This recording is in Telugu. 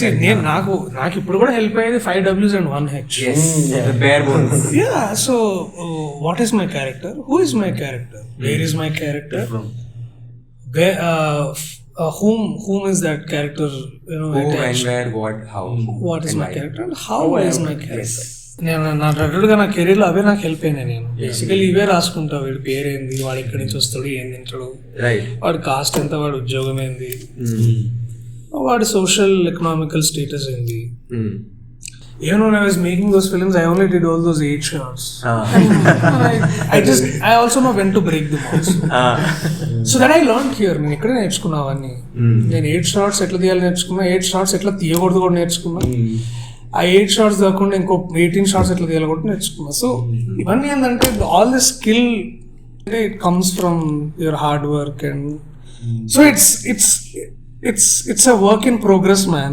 నేను నాకు ఇప్పుడు కూడా హెల్ప్ అయ్యేది 5 Ws and 1 H. Yes, the bare bones. Yeah, so what is my character? Who is my character? Where is my character? Where, whom is that character? You know, Who and attached? where, what, how. What is and my why. character? And how is my character? Yes. నేను నా రెగ్యులర్గా నా కెరీర్లో అవే నాకు హెల్ప్ అయినాయి. నేను బేసికలీ ఇవే రాసుకుంటా. వీడి పేరేంది, వాడు ఎక్కడి నుంచి వస్తాడు, ఏం తింటాడు, Right. వాడి కాస్ట్ ఎంత, వాడి ఉద్యోగం ఏంది, వాడి సోషల్ ఎకనామికల్ స్టేటస్ ఏంది. Even when I was making those films, I only did all those 8 shots. I also know when to break them also. So that I learned here. నేను ఎక్కడ నేర్చుకున్నా అవన్నీ. నేను 8 shots ఎట్లా తీయాలి నేర్చుకున్నా, 8 shots ఎట్లా తీయకూడదు కూడా నేర్చుకున్నా. ఆ 8 shots కాకుండా ఇంకో 18 shots ఎట్లా తీయాలి కూడా నేర్చుకున్నా. సో ఇవన్నీ ఏంటంటే all the skill it comes from your hard work and so it's a work in progress, man.